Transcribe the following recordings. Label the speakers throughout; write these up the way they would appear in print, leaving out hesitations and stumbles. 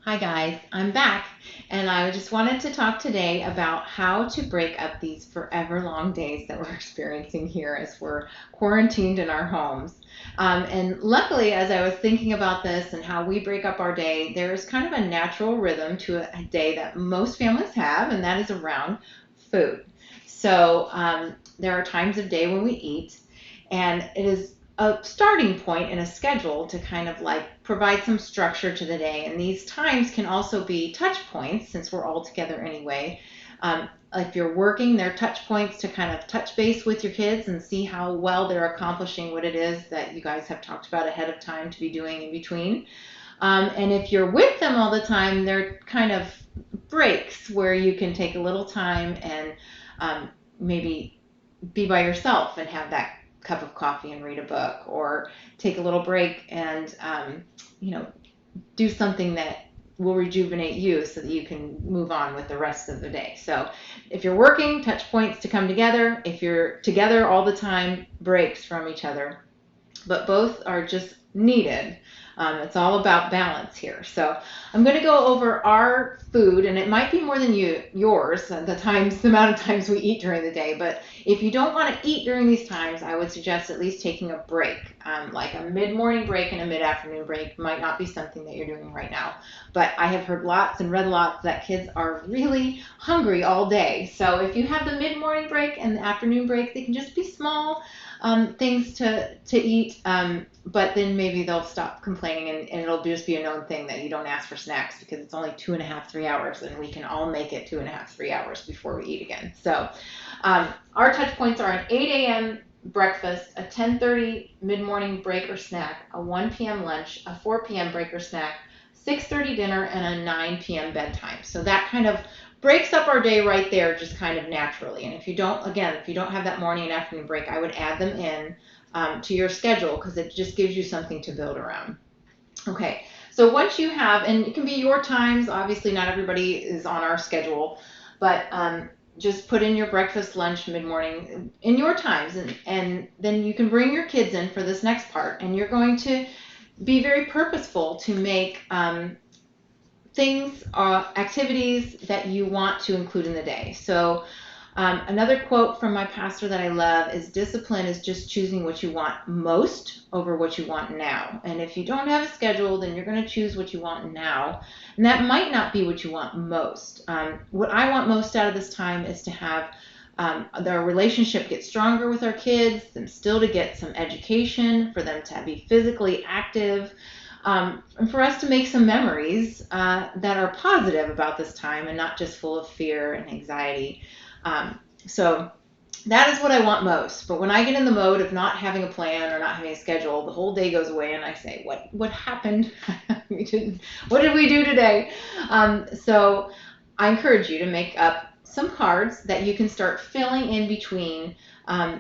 Speaker 1: Hi guys, I'm back and I just wanted to talk today about how to break up these forever long days that we're experiencing here as we're quarantined in our homes. And luckily, as I was thinking about this and how we break up our day, there's kind of a natural rhythm to a day that most families have, and that is around food. So there are times of day when we eat, and it is a starting point and a schedule to kind of like provide some structure to the day. And these times can also be touch points since we're all together anyway. If you're working, they're touch points to kind of touch base with your kids and see how well they're accomplishing what it is that you guys have talked about ahead of time to be doing in between. And if you're with them all the time, they're kind of breaks where you can take a little time and maybe be by yourself and have that cup of coffee and read a book, or take a little break and you know do something that will rejuvenate you so that you can move on with the rest of the day. So if you're working, touch points to come together. If you're together all the time, breaks from each other, but both are just needed. It's all about balance here. So I'm going to go over our food, and it might be more than yours, the amount of times we eat during the day. But if you don't want to eat during these times, I would suggest at least taking a break, like a mid-morning break and a mid-afternoon break. Might not be something that you're doing right now, but I have heard lots and read lots that kids are really hungry all day. So if you have the mid-morning break and the afternoon break, they can just be small things to eat, but then maybe they'll stop complaining, and it'll just be a known thing that you don't ask for snacks because it's only 2.5, 3 hours, and we can all make it 2.5, 3 hours before we eat again. So our touch points are an 8 a.m. breakfast, a 10:30 mid-morning break or snack, a 1 p.m. lunch, a 4 p.m. break or snack, 6:30 dinner, and a 9 p.m. bedtime. So that kind of breaks up our day right there, just kind of naturally. And if you don't, again, if you don't have that morning and afternoon break, I would add them in to your schedule because it just gives you something to build around. Okay, so once you have, and it can be your times, obviously not everybody is on our schedule, but just put in your breakfast, lunch, mid-morning in your times, and then you can bring your kids in for this next part, and you're going to be very purposeful to make things, activities that you want to include in the day. So another quote from my pastor that I love is, discipline is just choosing what you want most over what you want now. And if you don't have a schedule, then you're going to choose what you want now. And that might not be what you want most. What I want most out of this time is to have their relationship get stronger with our kids, them still to get some education, for them to be physically active, and for us to make some memories that are positive about this time and not just full of fear and anxiety. So that is what I want most. But when I get in the mode of not having a plan or not having a schedule, the whole day goes away, and I say, "What happened? What did we do today?" So I encourage you to make up some cards that you can start filling in between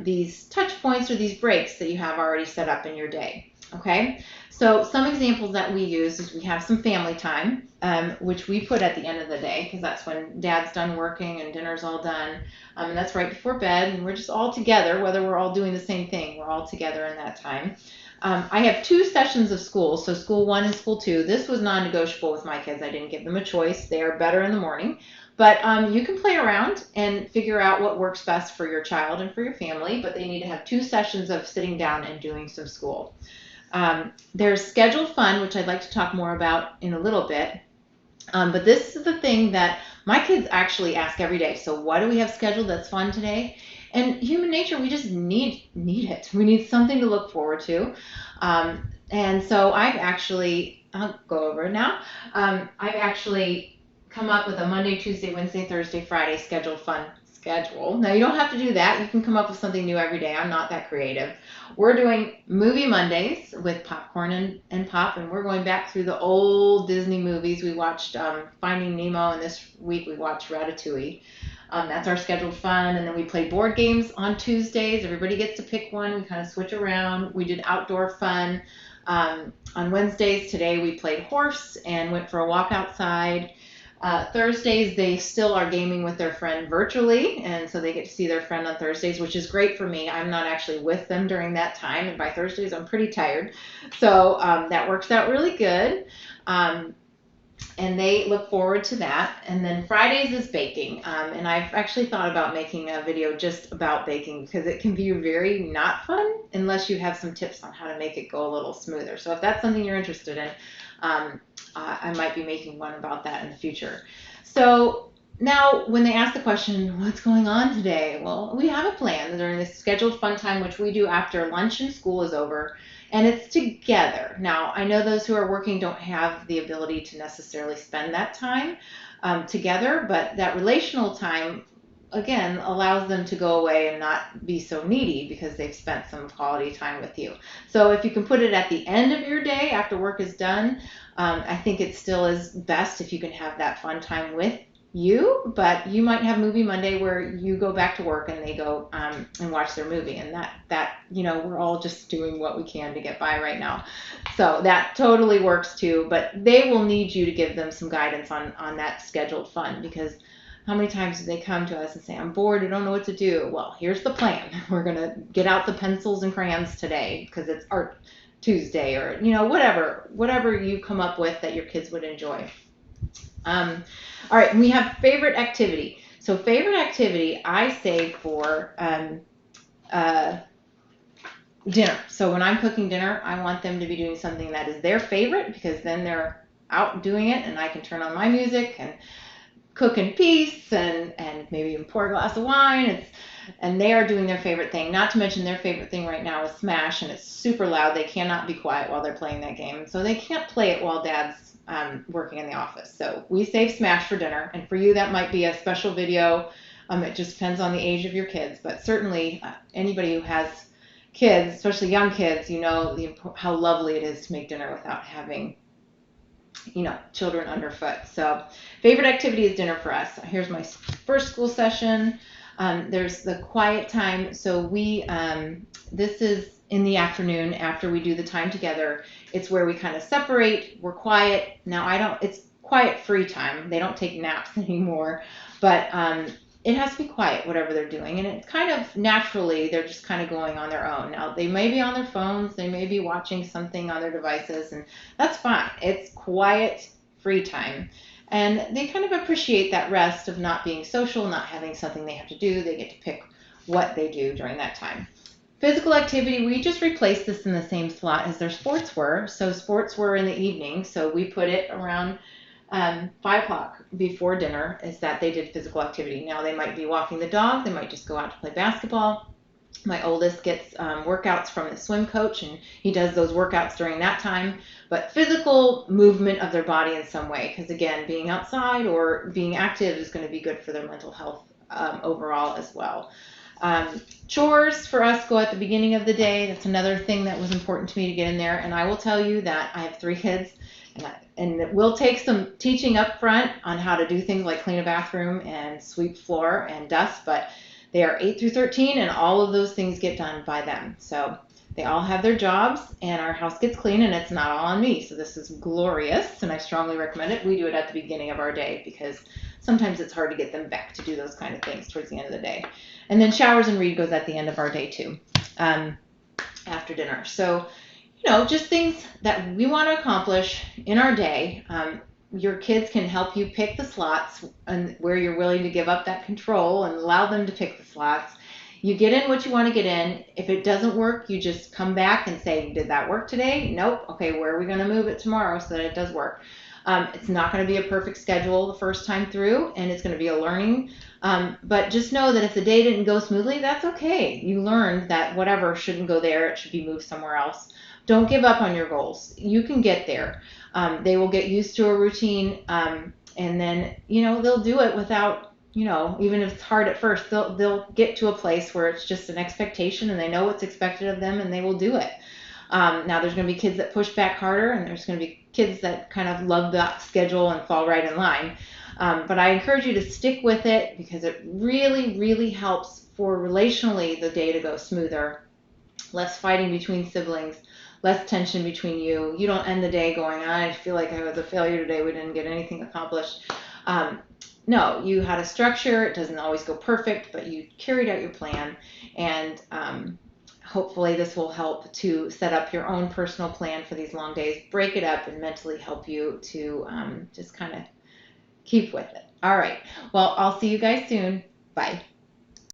Speaker 1: these touch points or these breaks that you have already set up in your day. Okay, so some examples that we use is we have some family time, which we put at the end of the day because that's when dad's done working and dinner's all done. And that's right before bed, and we're just all together, whether we're all doing the same thing, we're all together in that time. I have 2 sessions of school, so school 1 and school 2. This was non-negotiable with my kids. I didn't give them a choice. They are better in the morning. But you can play around and figure out what works best for your child and for your family, but they need to have 2 sessions of sitting down and doing some school. There's scheduled fun, which I'd like to talk more about in a little bit. But this is the thing that my kids actually ask every day. So what do we have scheduled that's fun today? And human nature, we just need it. We need something to look forward to. And so I'll go over it now. I've actually come up with a Monday, Tuesday, Wednesday, Thursday, Friday scheduled fun schedule. Now, you don't have to do that. You can come up with something new every day. I'm not that creative. We're doing movie Mondays with popcorn and pop, and we're going back through the old Disney movies. We watched Finding Nemo, and this week we watched Ratatouille. That's our scheduled fun. And then we play board games on Tuesdays. Everybody gets to pick one. We kind of switch around. We did outdoor fun. On Wednesdays, today we played horse and went for a walk outside. Thursdays, they still are gaming with their friend virtually, and so they get to see their friend on Thursdays, which is great for me. I'm not actually with them during that time, and by Thursdays, I'm pretty tired. So that works out really good. and they look forward to that. And then Fridays is baking. And I've actually thought about making a video just about baking because it can be very not fun unless you have some tips on how to make it go a little smoother. So if that's something you're interested in, I might be making one about that in the future. So now when they ask the question, what's going on today? Well, we have a plan during this scheduled fun time, which we do after lunch and school is over. And it's together. Now, I know those who are working don't have the ability to necessarily spend that time together, but that relational time, again, allows them to go away and not be so needy because they've spent some quality time with you. So if you can put it at the end of your day after work is done, I think it still is best if you can have that fun time with you, but you might have movie Monday where you go back to work and they go and watch their movie, and that we're all just doing what we can to get by right now, so that totally works too. But they will need you to give them some guidance on that scheduled fun, because how many times do they come to us and say, I'm bored, I don't know what to do? Well, here's the plan. We're gonna get out the pencils and crayons today because it's Art Tuesday, or whatever you come up with that your kids would enjoy. All right, we have favorite activity. So favorite activity, I say for dinner. So when I'm cooking dinner, I want them to be doing something that is their favorite, because then they're out doing it and I can turn on my music and cook in peace and maybe even pour a glass of wine. And they are doing their favorite thing. Not to mention their favorite thing right now is Smash, and it's super loud. They cannot be quiet while they're playing that game. So they can't play it while Dad's working in the office. So we save Smash for dinner. And for you, that might be a special video. It just depends on the age of your kids. But certainly anybody who has kids, especially young kids, how lovely it is to make dinner without having children underfoot. So favorite activity is dinner for us. Here's my first school session. There's the quiet time. So this is in the afternoon after we do the time together. It's where we kind of separate. We're quiet. Now it's quiet free time. They don't take naps anymore, but it has to be quiet, whatever they're doing. And it's kind of naturally, they're just kind of going on their own. Now, they may be on their phones. They may be watching something on their devices, and that's fine. It's quiet, free time. And they kind of appreciate that rest of not being social, not having something they have to do. They get to pick what they do during that time. Physical activity, we just replaced this in the same slot as their sports were. So sports were in the evening, so we put it around 5 o'clock before dinner, is that they did physical activity. Now they might be walking the dog, they might just go out to play basketball. My oldest gets workouts from the swim coach, and he does those workouts during that time. But physical movement of their body in some way, because again, being outside or being active is going to be good for their mental health overall as well. Chores for us go at the beginning of the day. That's another thing that was important to me to get in there. And I will tell you that I have 3 kids, and it will take some teaching up front on how to do things like clean a bathroom and sweep floor and dust, but they are 8 through 13, and all of those things get done by them. So they all have their jobs, and our house gets clean, and it's not all on me. So this is glorious, and I strongly recommend it. We do it at the beginning of our day because sometimes it's hard to get them back to do those kind of things towards the end of the day. And then showers and read goes at the end of our day too, after dinner. So, just things that we want to accomplish in our day. Your kids can help you pick the slots and where you're willing to give up that control and allow them to pick the slots. You get in what you want to get in. If it doesn't work, you just come back and say, did that work today? Nope. Okay, where are we going to move it tomorrow so that it does work? It's not going to be a perfect schedule the first time through, and it's going to be a learning. But just know that if the day didn't go smoothly, that's okay. You learned that whatever shouldn't go there, it should be moved somewhere else. Don't give up on your goals. You can get there. They will get used to a routine, and then, they'll do it without, even if it's hard at first, they'll get to a place where it's just an expectation and they know what's expected of them and they will do it. Now there's going to be kids that push back harder, and there's going to be kids that kind of love that schedule and fall right in line. But I encourage you to stick with it because it really, really helps for relationally the day to go smoother. Less fighting between siblings, less tension between you. You don't end the day going, I feel like I was a failure today. We didn't get anything accomplished. No, you had a structure. It doesn't always go perfect, but you carried out your plan. And hopefully this will help to set up your own personal plan for these long days, break it up, and mentally help you to just kind of keep with it. All right. Well, I'll see you guys soon. Bye.